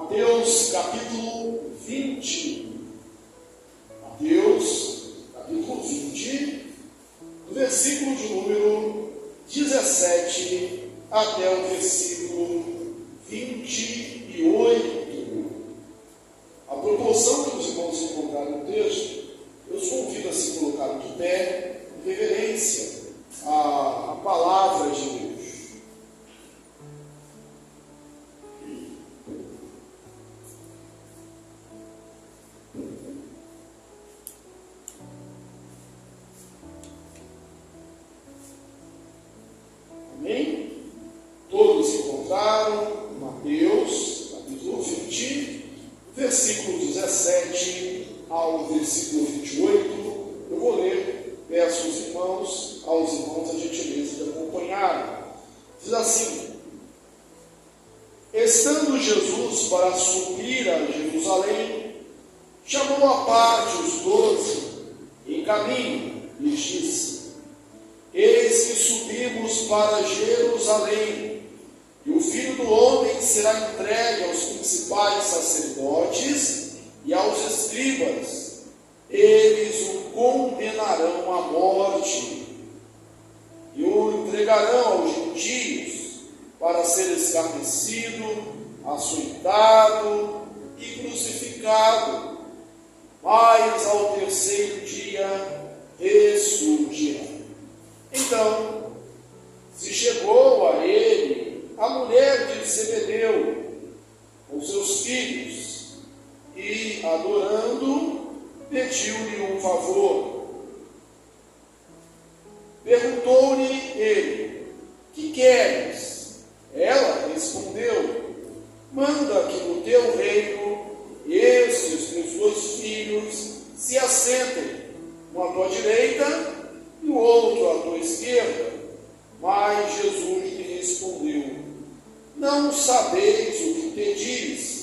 Mateus capítulo 20. Mateus capítulo 20, do versículo de número 17 até o versículo 28. A proporção que os irmãos encontraram no texto, eu os convido a se colocar de pé, em reverência à palavra de Deus. Amém? Todos encontraram Mateus, capítulo 20, versículo 17 ao versículo 28. Eu vou ler, peço aos irmãos a gentileza de acompanhar. Diz assim: estando Jesus para subir a Jerusalém, chamou à parte os 12, em caminho, lhes disse: eis que subimos para Jerusalém, e o Filho do Homem será entregue aos principais sacerdotes e aos escribas. Eles o condenarão à morte e o entregarão aos gentios para ser escarnecido, açoitado e crucificado, mas ao terceiro dia ressurgirá. Então se chegou a ele a mulher de Zebedeu com seus filhos e, adorando, pediu-lhe um favor. Perguntou-lhe ele: que queres? Ela respondeu: manda que no teu reino estes meus 2 filhos se assentem, um à tua direita e o outro à tua esquerda. Mas Jesus lhe respondeu: não sabeis o que pedis.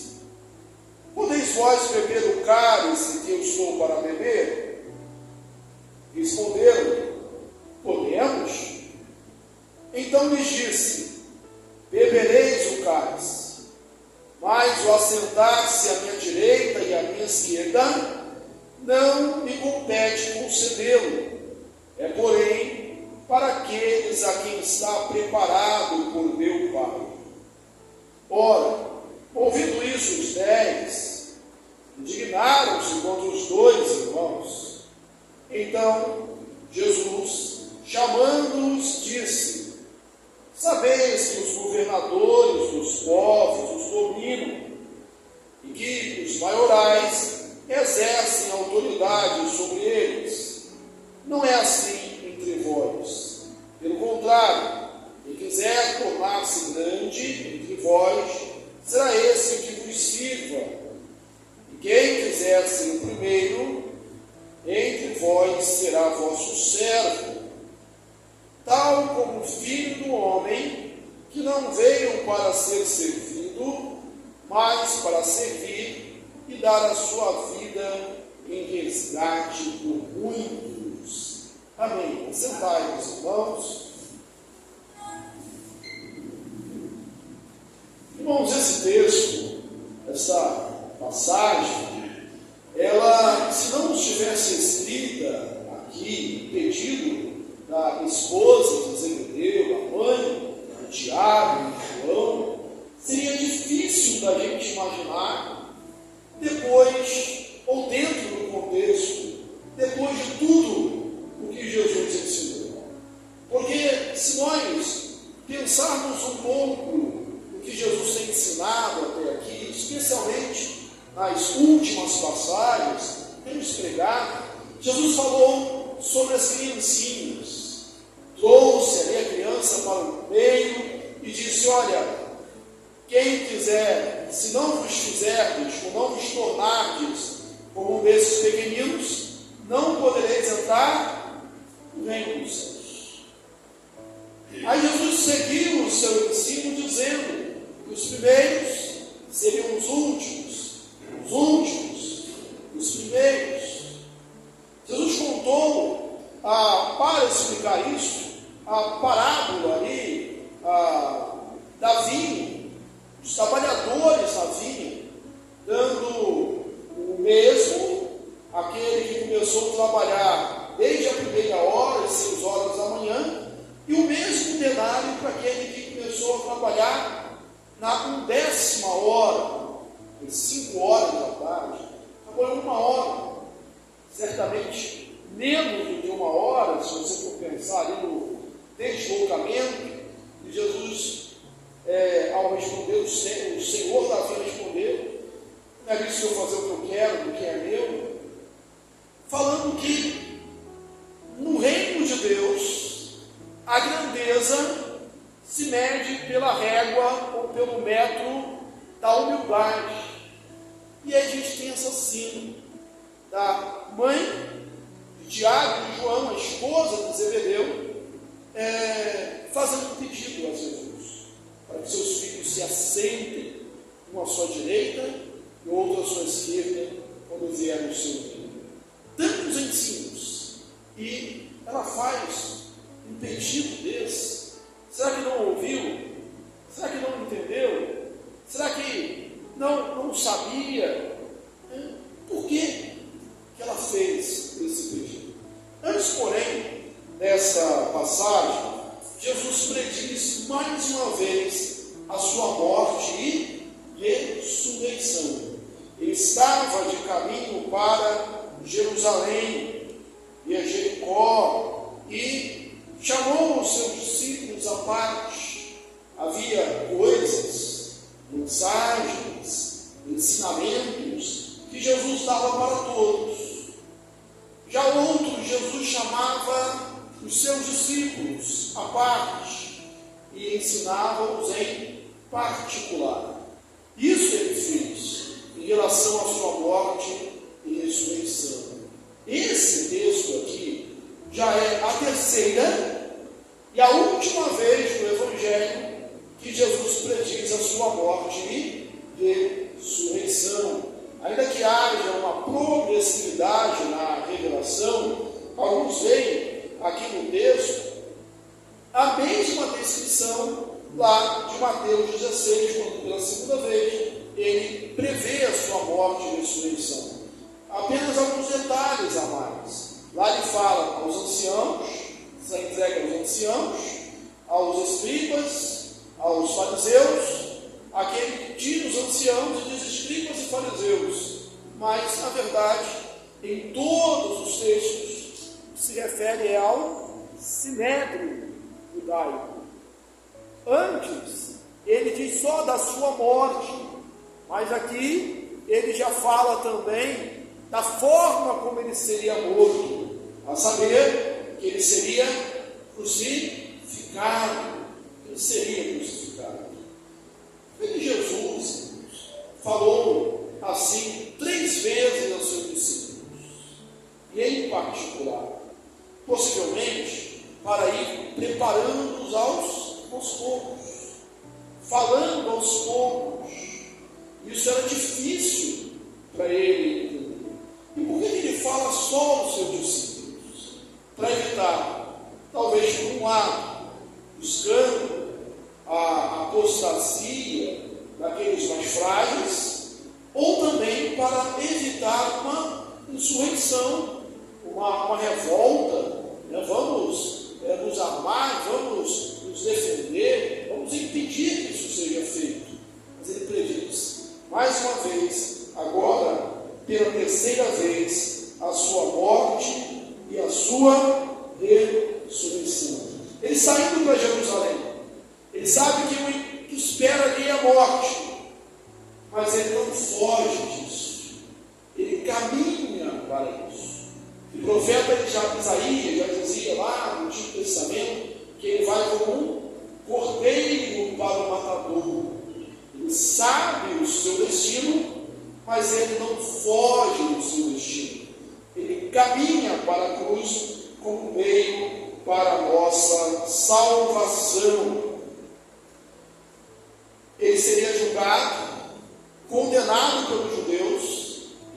Podeis vós beber o cálice que eu estou para beber? Responderam: podemos. Então lhes disse: bebereis o cálice, mas o assentar-se à minha direita e à minha esquerda não me compete concedê-lo. É, porém, para aqueles a quem está preparado por meu Pai. Ora, ouvindo isso, os 10 indignaram-se contra os 2 irmãos. Então Jesus, chamando-os, disse: sabeis que os governadores dos povos os dominam, e que os maiorais exercem autoridade sobre eles. Não é assim entre vós. Pelo contrário, quem quiser tornar-se grande entre vós, será esse que vos sirva. E quem quiser ser o primeiro entre vós, será vosso servo. Tal como o Filho do Homem, que não veio para ser servido, mas para servir e dar a sua vida em resgate por muitos. Amém. Sentai-vos, irmãos. Irmãos, esse texto, essa passagem, ela, se não estivesse escrita aqui, pedido da esposa de Zebedeu, a mãe de Tiago e João, seria difícil da gente imaginar, depois, ou dentro do contexto, depois de tudo o que Jesus ensinou. Porque se nós pensarmos um pouco o que Jesus tem ensinado até aqui, especialmente nas últimas passagens, temos pregado, Jesus falou sobre as criancinhas, trouxe ali a criança para o meio e disse: olha, quem quiser, se não vos fizerdes ou não vos tornardes como um desses pequeninos, não podereis entrar no reino dos céus. Aí Jesus seguiu o seu ensino dizendo que os primeiros seriam os últimos os primeiros. Jesus contou, para explicar isso, a parábola ali da vinha, dos trabalhadores na vinha, hora, às 5 horas da tarde, agora é 1 hora, certamente menos do que 1 hora, se você for pensar ali no deslocamento, e Jesus, ao responder, o Senhor Davi respondeu, não é isso que eu fazer o que eu quero, do que é meu, falando que no reino de Deus, a grandeza se mede pela régua ou pelo metro da humildade. E aí a gente tem essa cena da mãe de Tiago e João, a esposa de Zebedeu, fazendo um pedido a Jesus, para que seus filhos se assentem, um à sua direita e outro à sua esquerda, quando vier no seu reino. Tantos ensinos, e ela faz um pedido desse. Será que não ouviu? Será que não entendeu? Será que não sabia? Por que ela fez esse pedido? Antes, porém, dessa passagem, Jesus prediz mais uma vez a sua morte e ressurreição. Ele estava de caminho para Jerusalém e a Jericó e chamou os seus discípulos à parte. Havia coisas, mensagens, ensinamentos que Jesus dava para todos. Já outros, Jesus chamava os seus discípulos à parte e ensinava-os em particular. Isso ele fez em relação à sua morte e ressurreição. Esse texto aqui já é a terceira e a última vez no Evangelho que Jesus prediz a sua morte e ressurreição. Ainda que haja uma progressividade na revelação, alguns veem aqui no texto a mesma descrição lá de Mateus 16, quando pela segunda vez ele prevê a sua morte e ressurreição. Apenas alguns detalhes a mais. Lá ele fala aos anciãos, essa entrega aos anciãos, aos escribas, aos fariseus, aquele que tira os anciãos e diz escribas e fariseus. Mas, na verdade, em todos os textos, se refere ao sinédrio judaico. Antes, ele diz só da sua morte, mas aqui ele já fala também da forma como ele seria morto, a saber que ele seria crucificado. Ele seria crucificado. E Jesus falou assim 3 vezes aos seus discípulos, e em particular, possivelmente para ir preparando-os aos poucos, falando aos poucos. Isso era difícil para ele entender. E por que ele fala só aos seus discípulos? Para evitar, talvez por um lado, buscando a apostasia daqueles mais frágeis, ou também para evitar uma insurreição, uma revolta. Vamos nos armar, vamos nos defender, vamos impedir que isso seja feito. Mas ele prediz, mais uma vez, agora, pela terceira vez, a sua morte e a sua ressurreição. Ele saindo para Jerusalém, ele sabe que o que espera ali é a morte, mas ele não foge disso, ele caminha para isso. O profeta Isaías já dizia lá no Antigo Testamento que ele vai como um cordeiro para o matador. Ele sabe o seu destino, mas ele não foge do seu destino. Ele caminha para a cruz como meio para a nossa salvação. Ele seria julgado, condenado pelos judeus,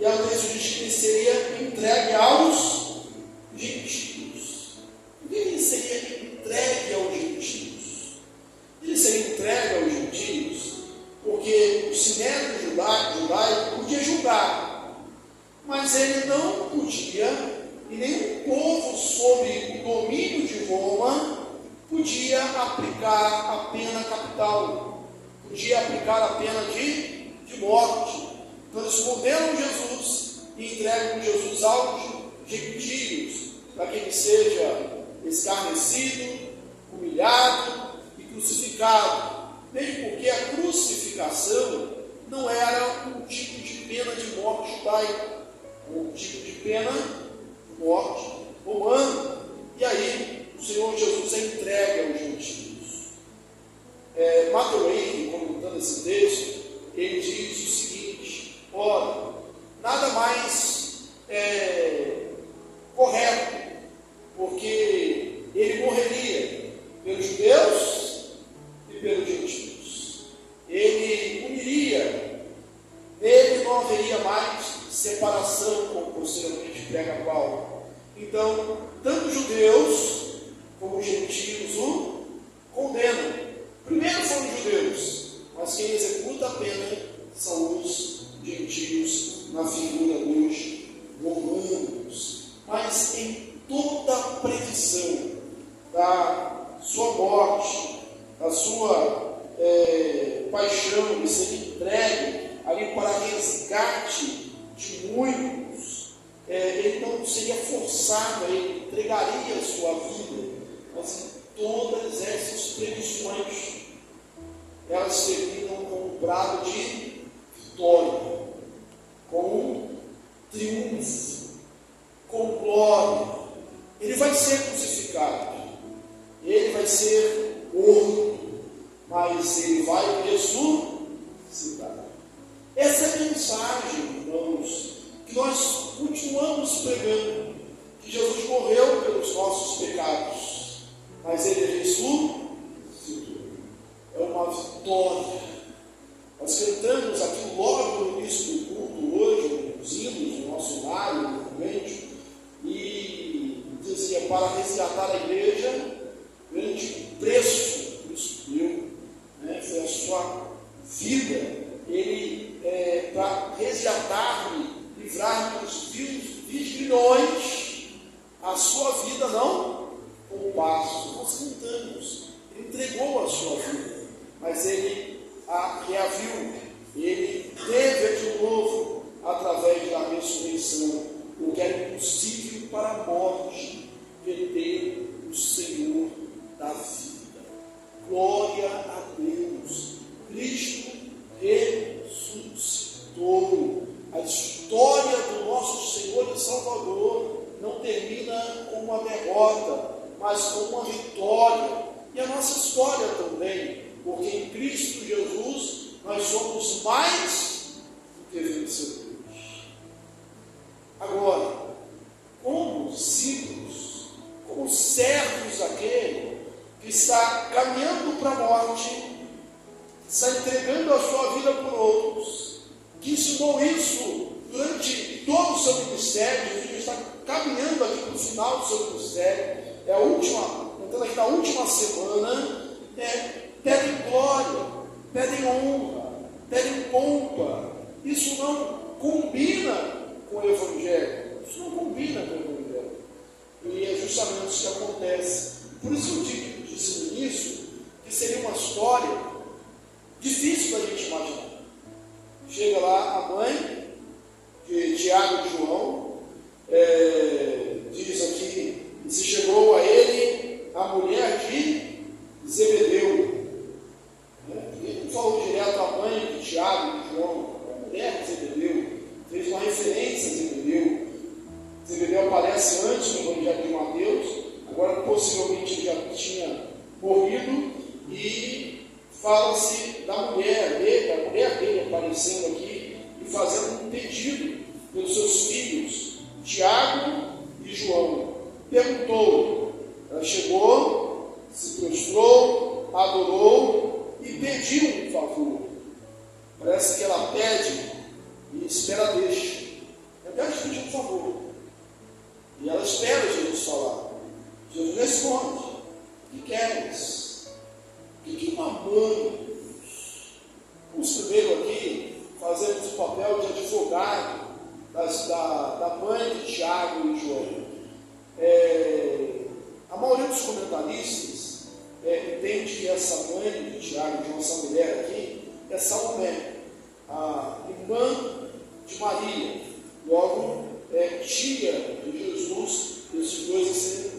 e a texto diz que ele seria entregue aos gentios. Por que ele seria entregue aos gentios? Ele seria entregue aos gentios porque o sinédrio judaico podia julgar, mas ele não podia, e nem o povo sob o domínio de Roma podia aplicar a pena capital, podia aplicar a pena de seja escarnecido, humilhado e crucificado. Mesmo porque a crucificação não era um tipo de pena de morte judaica, um tipo de pena de morte romana. E aí o Senhor Jesus é entregue aos gentios. Matthew Henry, comentando esse texto, ele diz o seguinte: ora, nada mais correto, porque ele morreria pelos judeus e pelos gentios. Ele uniria, nele não haveria mais separação, como posteriormente prega Paulo. Então, tanto judeus como gentios o condenam. Primeiro são os judeus, mas quem executa a pena são os gentios, na figura dos romanos. Mas em toda a previsão da sua morte, da sua paixão, de ser entregue ali para resgate de muitos, ele não seria forçado, ele entregaria a sua vida. Mas em todas essas previsões, elas terminam com um brado de vitória, com um triunfo, com glória. Ele vai ser crucificado, ele vai ser morto, mas ele vai ressuscitar. Essa é a mensagem, irmãos, que nós continuamos pregando, que Jesus morreu pelos nossos pecados, mas ele ressuscitou. É uma vitória. Nós cantamos aqui logo no início do culto hoje, os hinos do nosso horário, no convento, e dizia: para resgatar a igreja, grande preço Cristo deu, foi a sua vida. Ele, para resgatar-me, livrar-me dos vios grilhões, a sua vida não poupasse. Nós cantamos, ele entregou a sua vida, mas ele a reaviu, ele teve de novo, através da ressurreição, o que era impossível para a morte, ter o Senhor da vida. Glória a Deus, Cristo ressuscitou. A história do nosso Senhor e Salvador não termina com uma derrota, mas com uma vitória. E a nossa história também, porque em Cristo Jesus nós somos mais do que vencedores. Agora, como discípulos, como servos daquele que está caminhando para a morte, está entregando a sua vida por outros, que ensinou isso durante todo o seu ministério, que está caminhando aqui para o final do seu ministério, entrando aqui na última semana, pedem glória, pedem honra, pedem pompa. Isso não combina com o Evangelho. Isso não combina com o Evangelho. E é justamente isso que acontece. Por isso eu disse no início que seria uma história difícil da gente imaginar. Chega lá a mãe de Tiago e João, diz aqui, e se chegou a ele a mulher de Zebedeu. Ele não falou direto à mãe de Tiago e João, a mulher de Zebedeu, fez uma referência a Zebedeu. Zebedeu aparece antes no Evangelho de Mateus, agora possivelmente ele já tinha morrido, e fala-se da mulher dele aparecendo aqui e fazendo um pedido pelos seus filhos, Tiago e João. Perguntou, ela chegou, se prostrou, adorou e pediu um favor. Parece que ela pede e espera deixa. Ela pede pedir um favor. E ela espera Jesus falar. Jesus responde: o que queres? O que uma mãe? Vamos primeiro aqui fazemos o papel de advogado da mãe de Tiago e João. A maioria dos comentaristas entende que essa mãe de Tiago, de essa mulher aqui, é Salomé, a irmã de Maria, logo tia de Jesus. Esses dois serem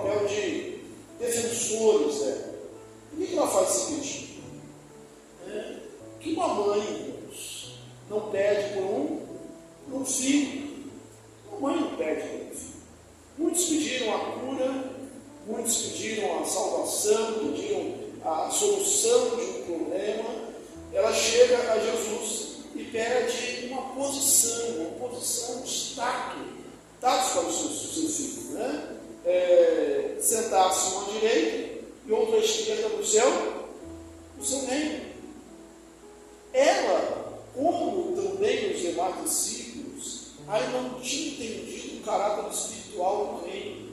papel de defensores dela. Por que ela faz esse pedido? Que uma mãe, irmãos, não pede por um filho. Uma mãe não pede por um filho. Muitos pediram a cura, muitos pediram a salvação, pediram a solução de um problema. Ela chega a Jesus e pede uma posição, status para os seus filhos, né? Sentar-se uma à direita e outra à esquerda do seu reino. Ela, como também os demais discípulos, ainda não tinha entendido o caráter espiritual do reino.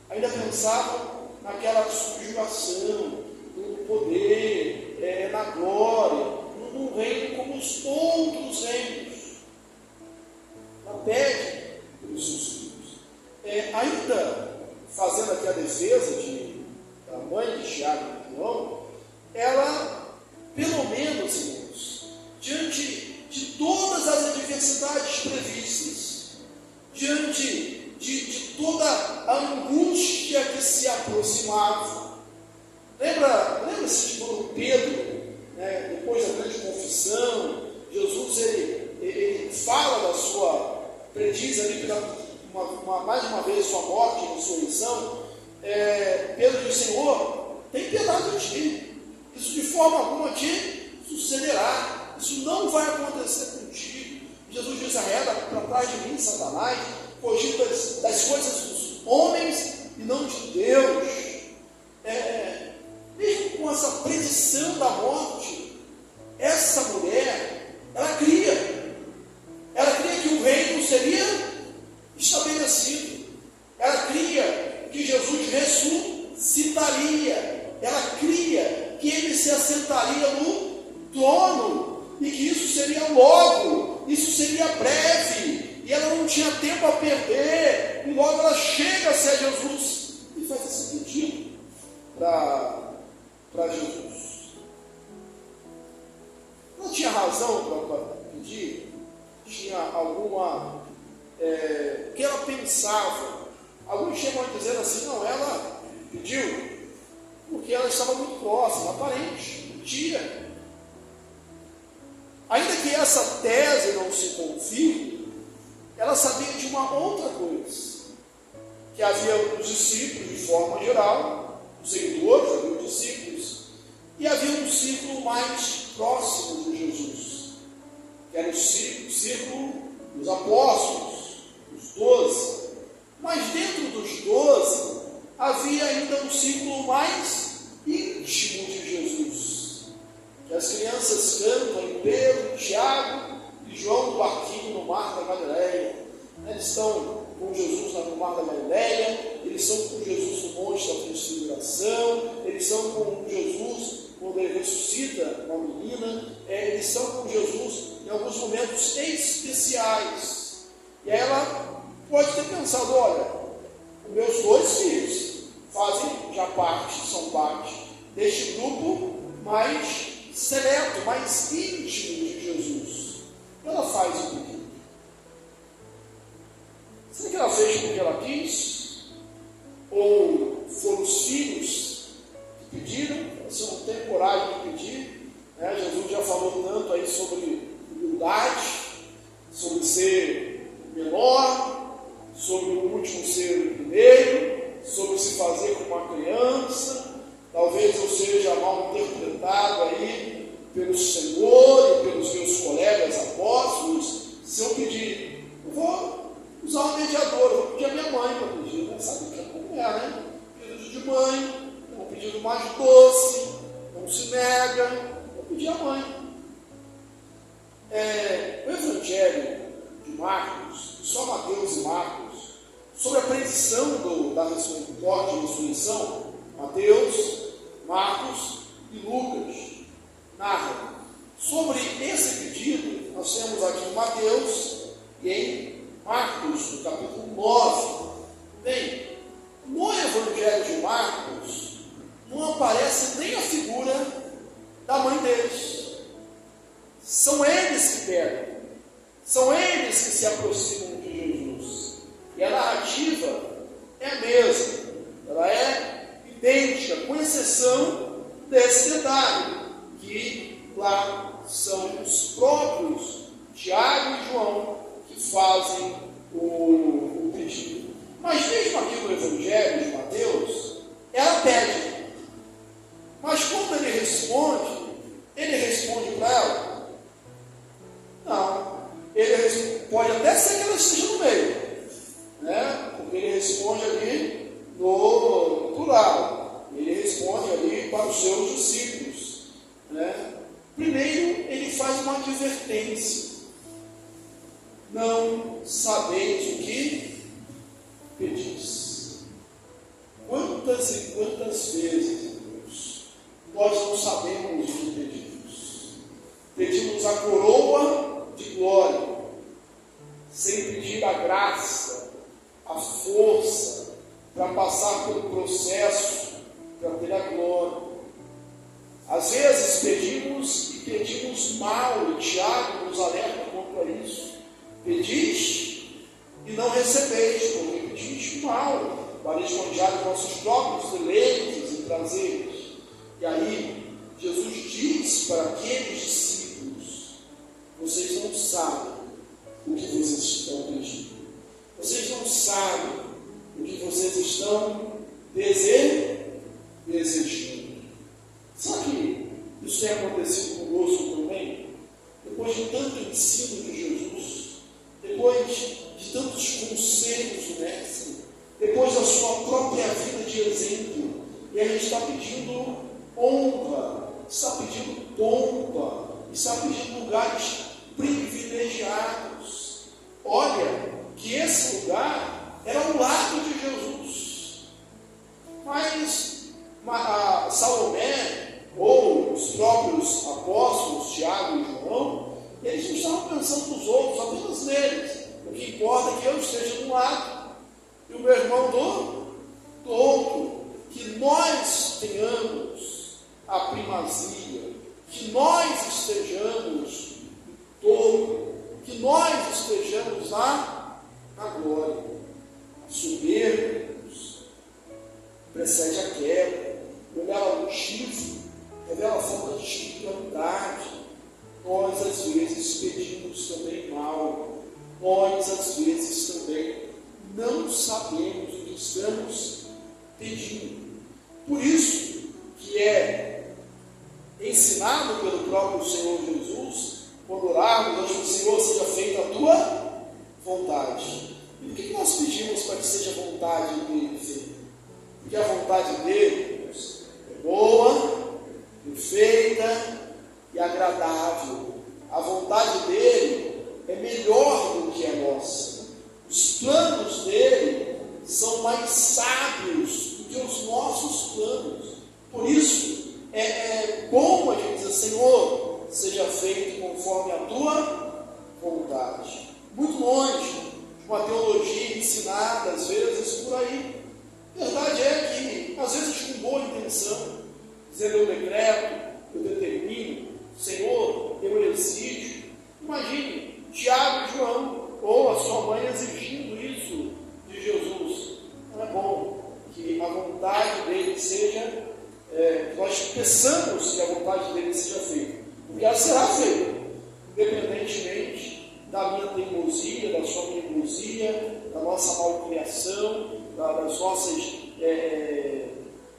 Ainda pensavam naquela subjugação, no poder, na glória, num reino como os outros reinos. Ela pede pelos seus filhos. Ainda fazendo aqui a defesa da mãe de Tiago e João, ela, pelo menos, irmãos, diante de todas as adversidades previstas, diante de toda a angústia que se aproximava, lembra-se de quando Pedro, né, depois da grande confissão, Jesus ele fala da sua, prediz ali mais uma vez sua morte e ressurreição. Pedro diz: Senhor, tem piedade de ti, isso de forma alguma te sucederá, isso não vai acontecer contigo. Jesus diz: arreda para trás de mim, Satanás, cogita das coisas dos homens e não de Deus. Mesmo com essa predição da morte, essa mulher, ela cria que o reino seria estabelecido, ela cria que Jesus ressuscitaria, ela cria que ele se assentaria no trono e que isso seria logo, isso seria breve, e ela não tinha tempo a perder, e logo ela chega-se a Jesus e faz esse pedido para Jesus. Não tinha razão para pedir, tinha alguma que ela pensava. Alguns chegam a dizer assim: não, ela pediu porque ela estava muito próxima, aparente, tia. Ainda que essa tese não se confirme, ela sabia de uma outra coisa, que havia os discípulos de forma geral, os seguidores, havia os discípulos, e havia um círculo mais próximo de Jesus, que era o círculo dos apóstolos, os 12. Mas dentro dos 12 havia ainda um círculo mais íntimo de Jesus, que as crianças cantam em Pedro, Tiago e João no barquinho no mar da Galileia. Eles estão com Jesus no mar da Galileia, eles são com Jesus no monte da transfiguração, eles são com Jesus quando ele ressuscita uma menina, eles são com Jesus em alguns momentos especiais. E aí ela pode ter pensado: olha, os meus 2 filhos são parte deste grupo mais seleto, mais íntimo de Jesus. Ela faz o pedido. Será que ela fez porque ela quis? Ou foram os filhos que pediram? Você não tem coragem de pedir, né? Jesus já falou tanto aí sobre humildade, sobre ser menor, sobre o último ser o primeiro, sobre se fazer como uma criança. Talvez eu seja mal interpretado aí pelo Senhor e pelos meus colegas apóstolos. Se eu pedir, eu vou usar um mediador, eu vou pedir a minha mãe para pedir, né? Sabe como é, né? Pedido de mãe, um pedido mais doce, não se nega, vou pedir a mãe. O Evangelho de Marcos, só Mateus e Marcos, sobre a predição da morte e ressurreição, Mateus, Marcos e Lucas narram. Sobre esse pedido, nós temos aqui em Mateus e em Marcos, no capítulo 9. Bem, no Evangelho de Marcos, não aparece nem a figura da mãe deles. São eles que pedem, são eles que se aproximam de Jesus. E a narrativa é a mesma. Ela idêntica, com exceção desse detalhe, que lá são os próprios Tiago e João que fazem o pedido. Mas mesmo aqui no Evangelho de Mateus, ela pede. Mas quando ele responde para ela? Não. Pode até ser que ela esteja no meio, né? Porque ele responde ali no plural. Ele responde ali para os seus discípulos, né? Primeiro, ele faz uma advertência. Não sabeis o que pedis. Quantas e quantas vezes, irmãos, nós não sabemos o que pedimos? Pedimos a coroa de glória, sem pedir a graça, a força, para passar pelo processo, para ter a glória. Às vezes pedimos mal, e Tiago nos alerta contra isso. Pedis e não recebeis, porque pedis mal, para esbanjar os nossos próprios deleites e prazeres. E aí, Jesus diz para aqueles discípulos: vocês não sabem o que vocês estão pedindo. Vocês não sabem o que vocês estão desejando. Sabe que isso tem acontecido conosco também? Depois de tanto ensino de Jesus, depois de tantos conselhos do Mestre, depois da sua própria vida de exemplo, e a gente está pedindo honra, está pedindo pompa, está pedindo lugares privilegiados. Olha, que esse lugar era o lado de Jesus. Mas Salomé, ou os próprios apóstolos, Tiago e João, eles não estavam pensando nos outros, apenas neles. O que importa é que eu esteja de um lado e o meu irmão do outro. Que nós tenhamos a primazia, que nós estejamos no topo, que nós estejamos na glória. A soberba precede a queda, revela o motivo, revela a falta de espiritualidade. Nós às vezes pedimos também mal, nós às vezes também não sabemos o que estamos pedindo. Por isso que é ensinado pelo próprio Senhor Jesus, quando orarmos, que o Senhor seja feita a tua vontade. E por que nós pedimos para que seja a vontade dele feita? Porque a vontade dele é boa, perfeita e agradável. A vontade dele é melhor do que a nossa. Os planos dele são mais sábios do que os nossos planos. Por isso, é bom a gente dizer: Senhor, seja feito conforme a tua vontade. Muito longe de uma teologia ensinada, às vezes, por aí. A verdade é que, às vezes, com boa intenção, dizendo: eu decreto, eu determino, Senhor, eu exijo. Imagine Tiago e João, ou a sua mãe, exigindo isso de Jesus. Não é bom que a vontade dele seja, nós peçamos que a vontade dele seja feita, porque ela será feita, independentemente da minha teimosia, da sua teimosia, da nossa malcriação, das nossas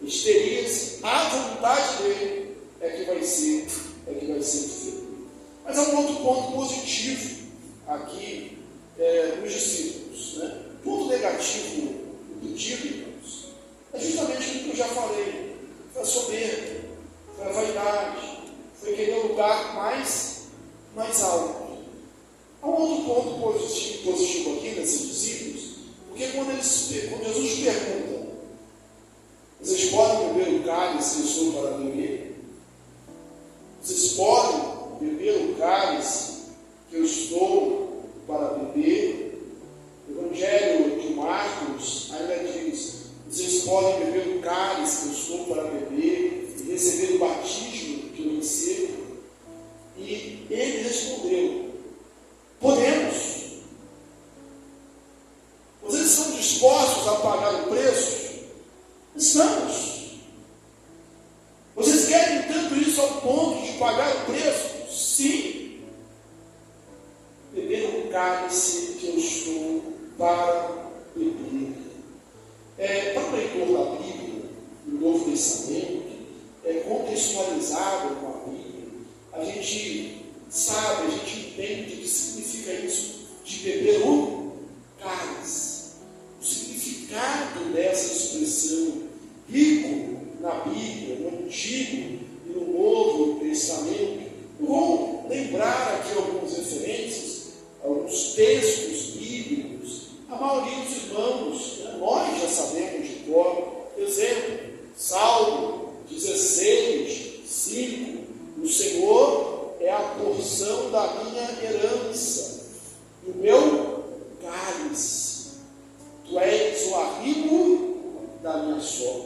histerias. A vontade dele é que vai ser feita. Mas há um outro ponto positivo aqui nos discípulos, né? Ponto negativo do pedido, irmãos, é justamente o que eu já falei: foi a soberba, foi a vaidade, foi querer um lugar mais alto. Há um outro ponto positivo aqui nesses discípulos, porque quando Jesus pergunta: vocês podem beber o cálice que eu sou para beber? Vocês podem beber o cálice que eu estou para beber? O Evangelho de Marcos ainda diz: vocês podem beber o cálice que eu estou para beber e receber o batismo que eu recebo? E ele respondeu: podemos. Vocês estão dispostos a pagar o preço? Estamos.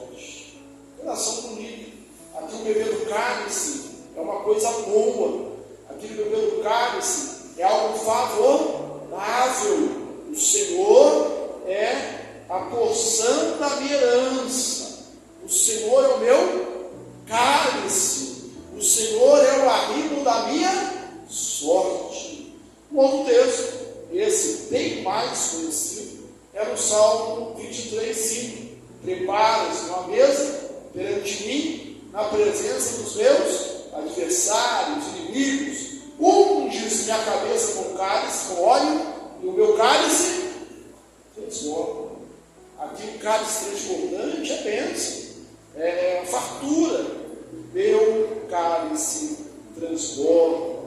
sorte. Coração bonito. Aquilo beber do cálice é uma coisa boa. Aquilo beber do cálice é algo favorável. O Senhor é a porção da minha herança. O Senhor é o meu cálice. O Senhor é o arrimo da minha sorte. Um outro texto, esse bem mais conhecido, era o Salmo 23:5. Preparas uma mesa perante mim, na presença dos meus adversários, inimigos. Unges minha cabeça com cálice, com óleo, e o meu cálice transborda. Aqui o cálice transbordante é bênção, é fartura. Meu cálice transborda.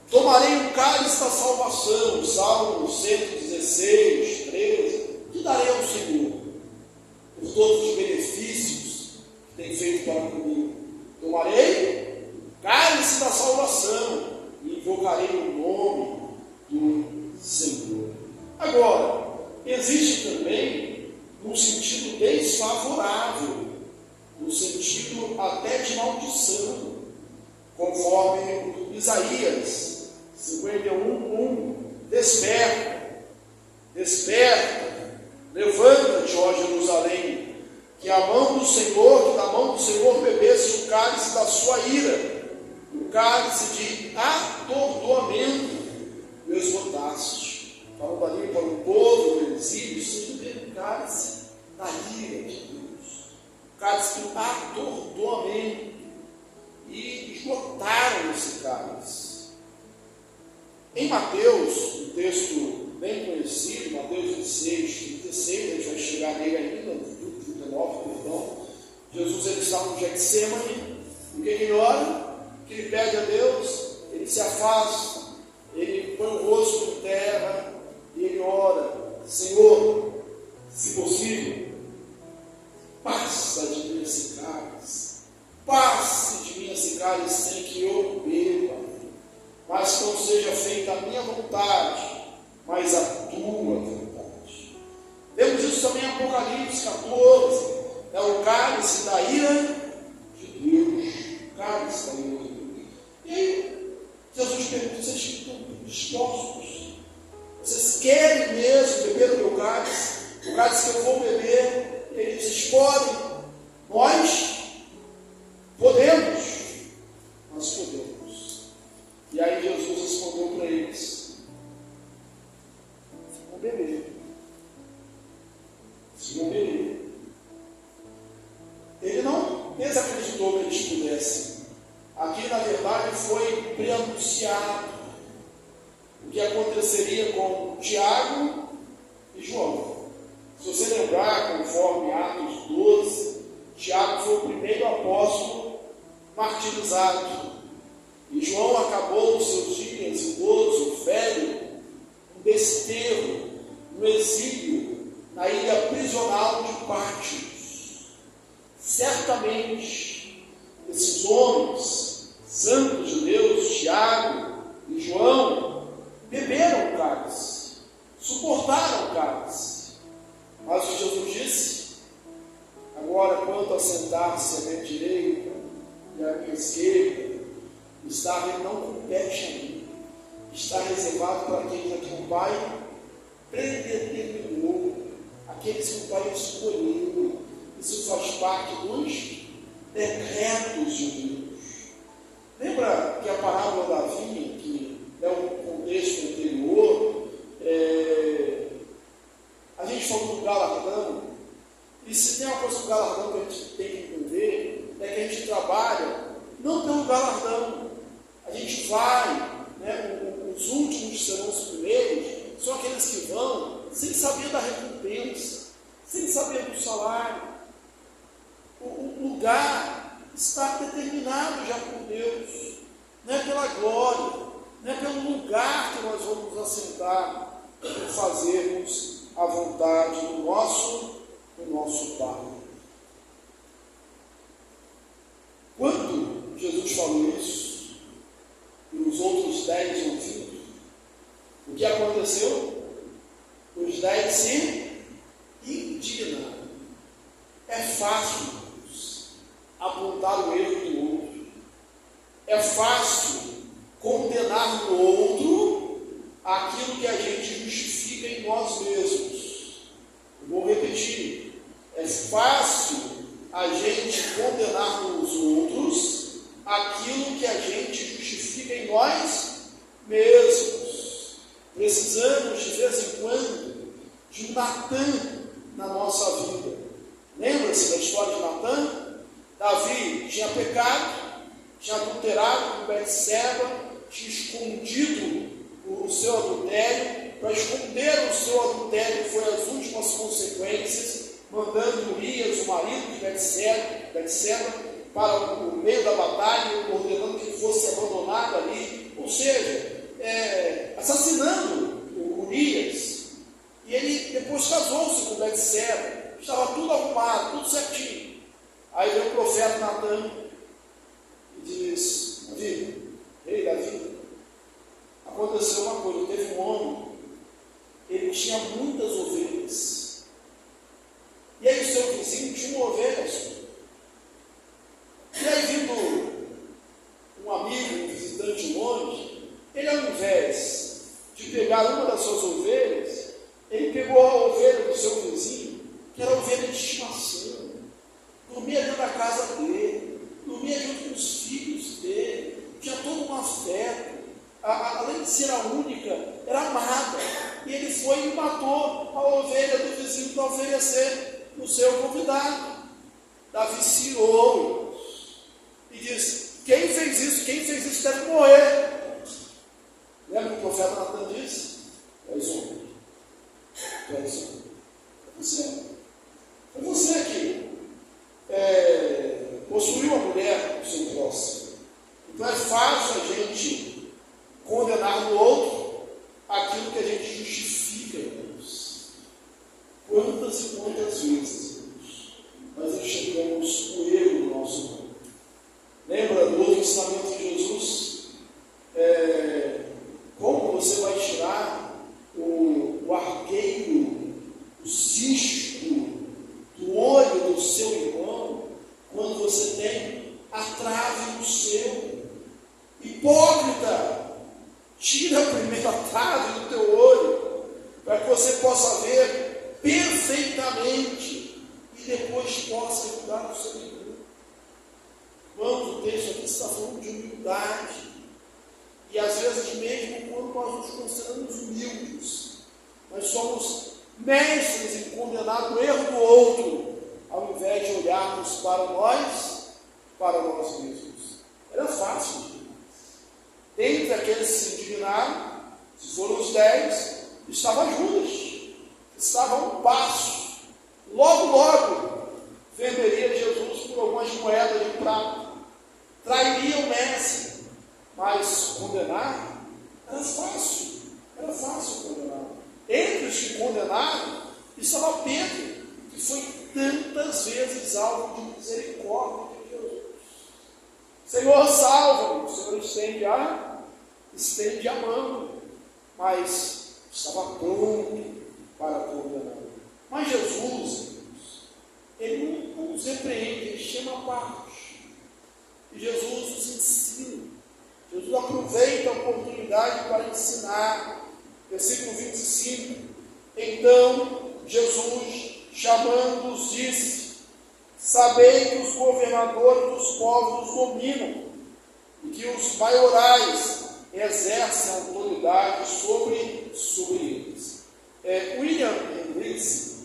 Tomarei o cálice da salvação, Salmo 116:13. Que darei ao Senhor por todos os benefícios que tem feito para comigo? Tomarei o cálice da salvação e invocarei o nome do Senhor. Agora, existe também um sentido desfavorável, no sentido até de maldição, conforme Isaías 51:1. Desperta, levanta-te, ó Jerusalém, que a mão do Senhor, que da mão do Senhor bebesse o cálice da sua ira, o cálice de atordoamento o esgotaste. Falando ali para o povo do exílio, seja o cálice da ira de Deus, o cálice do atordoamento, e esgotaram esse cálice. Em Mateus, um texto bem conhecido, Mateus 26:36, a gente vai chegar nele ainda, no 39, perdão. Jesus ele está no Getsemane, o que ele ora? O que ele pede a Deus? Ele se afasta, ele põe o rosto em terra e ele ora: Senhor, se possível, passa de mim esse cálice, passe de mim esse cálice sem que eu beba, mas não seja feita a minha vontade, mas a tua vontade. Vemos isso também em Apocalipse 14, é o cálice da ira de Deus, o cálice da ira de Deus. E aí, Jesus pergunta: vocês estão dispostos? Vocês querem mesmo beber o meu cálice? O cálice que eu vou beber? E ele diz: vocês podem? Nós podemos, nós podemos. E aí Jesus respondeu para eles: vão beber. Se vão beber. Ele não desacreditou que eles pudessem. Aqui, na verdade, foi preanunciado o que aconteceria com Tiago e João. Se você lembrar, conforme Atos 12, Tiago foi o primeiro apóstolo martirizado. E João acabou os seus dias idoso, velho, no desterro, no exílio, na ilha prisional de Pátios. Certamente, esses homens, santos de Deus, Tiago e João, beberam o cálice, suportaram o cálice. Mas o Jesus disse: agora, quanto a sentar-se à minha direita e à minha esquerda, não compete a mim, está reservado para aqueles a quem o Pai predeterminou, aqueles que o Pai escolheu. Isso faz parte dos decretos de Deus. Lembra que a parábola da vinha, que é um contexto anterior, a gente falou do galardão, e se tem uma coisa do galardão que a gente tem que entender, é que a gente trabalha não pelo galardão. A gente vai, os últimos serão os primeiros, são aqueles que vão sem saber da recompensa, sem saber do salário. O lugar está determinado já por Deus, não é pela glória, não é pelo lugar que nós vamos nos assentar para fazermos a vontade do nosso Pai. Quando Jesus falou isso, e os outros 10 ouviram, o que aconteceu? Os 10 se indignaram. É fácil apontar o erro do outro. É fácil condenar no outro aquilo que a gente justifica em nós mesmos. Eu vou repetir. É fácil a gente condenar nos outros aquilo que a gente justifica em nós mesmos. Precisamos, de vez em quando, de um Natan na nossa vida. Lembra-se da história de Natan? Davi tinha pecado, tinha adulterado com Betseba, tinha escondido o seu adultério. Para esconder o seu adultério foi as últimas consequências, mandando Urias, o marido de Betseba, para o meio da batalha, ordenando que ele fosse abandonado ali, ou seja, assassinando o Urias. E ele depois casou-se com Betseba, estava tudo arrumado, tudo certinho. Aí veio o profeta Natan e diz: Davi, ei Davi, aconteceu uma coisa, teve um homem, ele tinha muitas ovelhas, e aí o seu vizinho tinha uma ovelha só. E aí vindo um amigo, um visitante longe, ele ao invés de pegar uma das suas ovelhas, ele pegou a ovelha do seu vizinho, que era a ovelha de estimação, dormia dentro da casa dele, dormia junto com os filhos dele, tinha todo um afeto, além de ser a única, era amada, e ele foi e matou a ovelha do vizinho para oferecer no seu convidado. Davi se irou e disse: quem fez isso deve morrer. Lembra que o profeta Natan disse? É isso. É isso. Foi você que possuiu a mulher do seu próximo. Então é fácil a gente condenar no outro aquilo que a gente justifica em Deus. Quantas e quantas vezes nós enxergamos o erro do nosso mundo? Lembra do outro ensinamento de Jesus? Como você vai tirar o arqueiro, o cisto do olho do seu irmão, quando você tem a trave no seu? Hipócrita, tira a primeira trave do teu olho, para que você possa ver perfeitamente e depois possa ajudar o seu irmão. Quando o texto aqui está falando de humildade, e às vezes mesmo quando nós nos consideramos humildes, nós somos mestres em condenar o erro do outro, ao invés de olharmos para nós mesmos. Era fácil. Dentre aqueles que se indignaram, se foram os 10, estava Judas, estava a um passo, logo venderia Jesus por algumas moedas de prata, trairia o mestre, mas condenar era fácil condenar. Entre os que condenaram estava Pedro, que foi tantas vezes alvo de misericórdia de Jesus. Senhor, salva-me. O Senhor estende a mão, mas estava pronto para condenar. Mas Jesus, ele não nos repreende, ele chama a parte. E Jesus nos ensina. Jesus aproveita a oportunidade para ensinar. Versículo 25. Então Jesus, chamando-os, disse: sabei que os governadores dos povos os dominam, e que os maiorais exercem autoridade sobre eles. William Hendricks,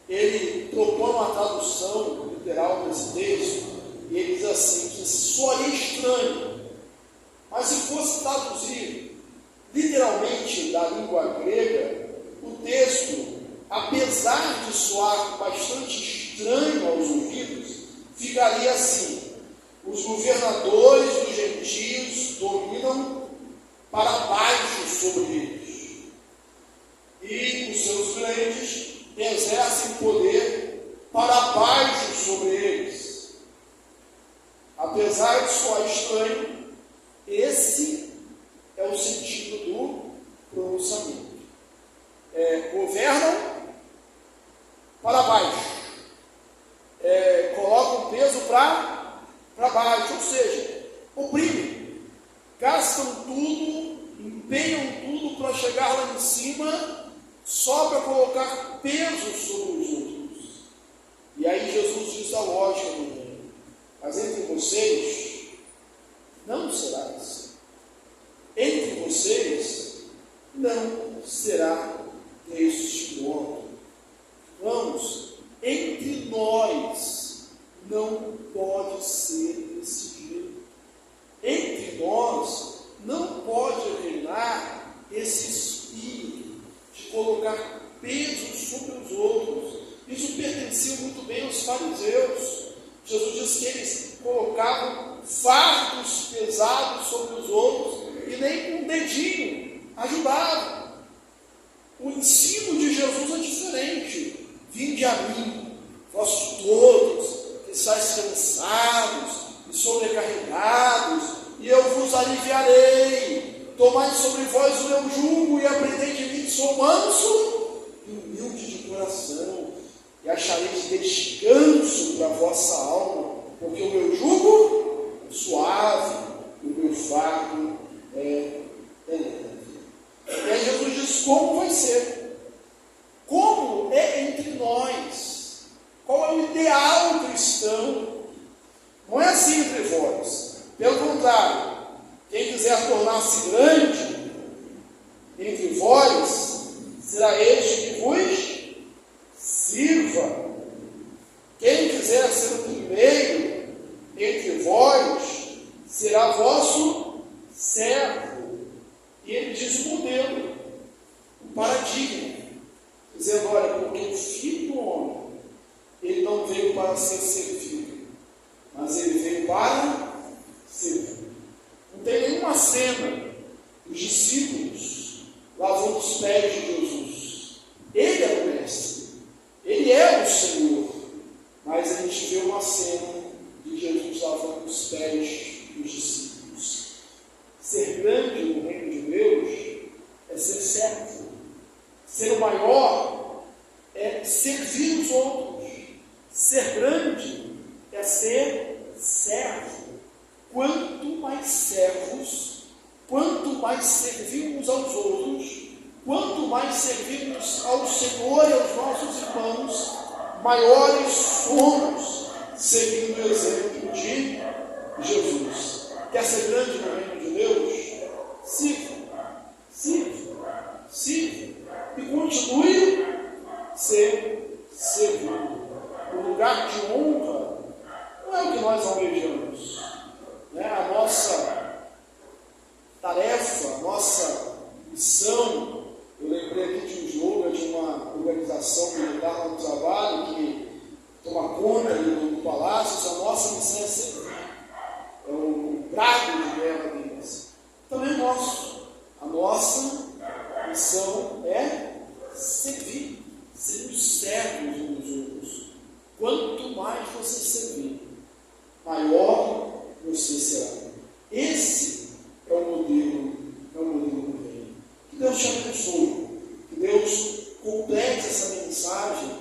ele propõe uma tradução literal desse texto, e ele diz assim, que soaria estranho, mas se fosse traduzir literalmente da língua grega, o texto, apesar de soar bastante estranho aos ouvidos, ficaria assim: os governadores dos gentios dominam para baixo sobre eles, e os seus grandes exercem poder para baixo sobre eles. Apesar de soar estranho, esse é o sentido do pronunciamento. Governam para baixo, para baixo, ou seja, oprimem, gastam tudo, empenham tudo para chegar lá em cima, só para colocar peso sobre os outros. E aí Jesus diz a lógica do reino: mas entre vocês não será assim. Entre vocês não será deste modo. Vamos, entre nós não pode ser desse jeito. Entre nós não pode reinar esse espírito de colocar peso sobre os outros. Isso pertencia muito bem aos fariseus. Jesus diz que eles colocavam fardos pesados sobre os outros e nem com um dedinho ajudavam. O ensino de Jesus é diferente. Vinde a mim, vós todos que estáis cansados e sobrecarregados, e eu vos aliviarei. Tomai sobre vós o meu jugo e aprendei de mim, que sou manso e humilde de coração, e achareis descanso para a vossa alma, porque o meu jugo é suave e o meu fardo é leve. E aí Jesus diz como vai ser, como é entre nós, qual é o ideal cristão. Não é assim entre vós, pelo contrário, quem quiser tornar-se grande entre vós, será este que vos sirva. Quem quiser ser o primeiro entre vós, será vosso servo. E ele diz o modelo, o paradigma, dizendo: olha, porque o Filho do Homem, ele não veio para ser servido, mas ele veio para servir. Não tem nenhuma cena dos discípulos lavando os pés de Jesus. Ele é o mestre, ele é o Senhor, mas a gente vê uma cena de Jesus lavando os pés dos discípulos. Ser grande no reino de Deus é ser servo. Ser o maior é servir os outros. Ser grande é ser servo. Quanto mais servos, quanto mais servimos aos outros, quanto mais servimos ao Senhor e aos nossos irmãos, maiores somos, seguindo o exemplo de Jesus. Quer ser grande no reino de Deus? Sirva, sirva, sirva e continue servindo. O lugar de honra não é o que nós almejamos. A nossa tarefa, a nossa missão, eu lembrei aqui de um slogan de uma organização militar lá no trabalho que toma conta ali do palácio: a nossa missão é servir. É o brado de guerra deles. Também é nosso. A nossa missão é servir, sermos servos uns dos outros. Quanto mais você servir, maior você será. Esse é o modelo do reino. Que Deus te abençoe, que Deus complete essa mensagem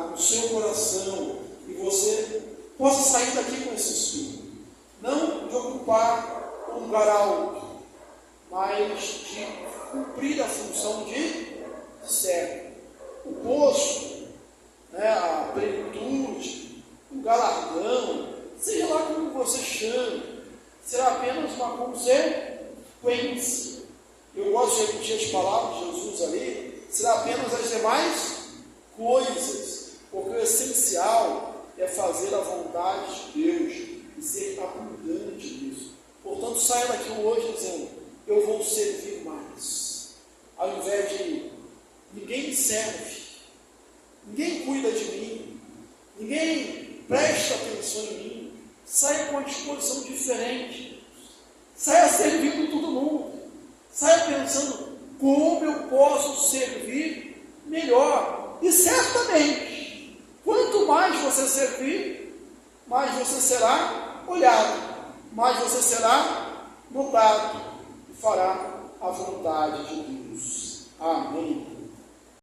no seu coração e você possa sair daqui com esse espírito, não de ocupar um lugar alto, mas de cumprir a função de servo. O posto, a plenitude, o galardão, seja lá como você chame, será apenas uma consequência. Eu gosto de repetir as palavras de Jesus ali: será apenas as demais coisas, porque o essencial é fazer a vontade de Deus e ser abundante nisso. Portanto, saia daqui hoje dizendo: eu vou servir mais. Ao invés de ninguém me serve, ninguém cuida de mim, ninguém presta atenção em mim, saia com uma disposição diferente, saia servindo todo mundo, saia pensando como eu posso servir melhor. E certamente, quanto mais você servir, mais você será olhado, mais você será notado e fará a vontade de Deus. Amém.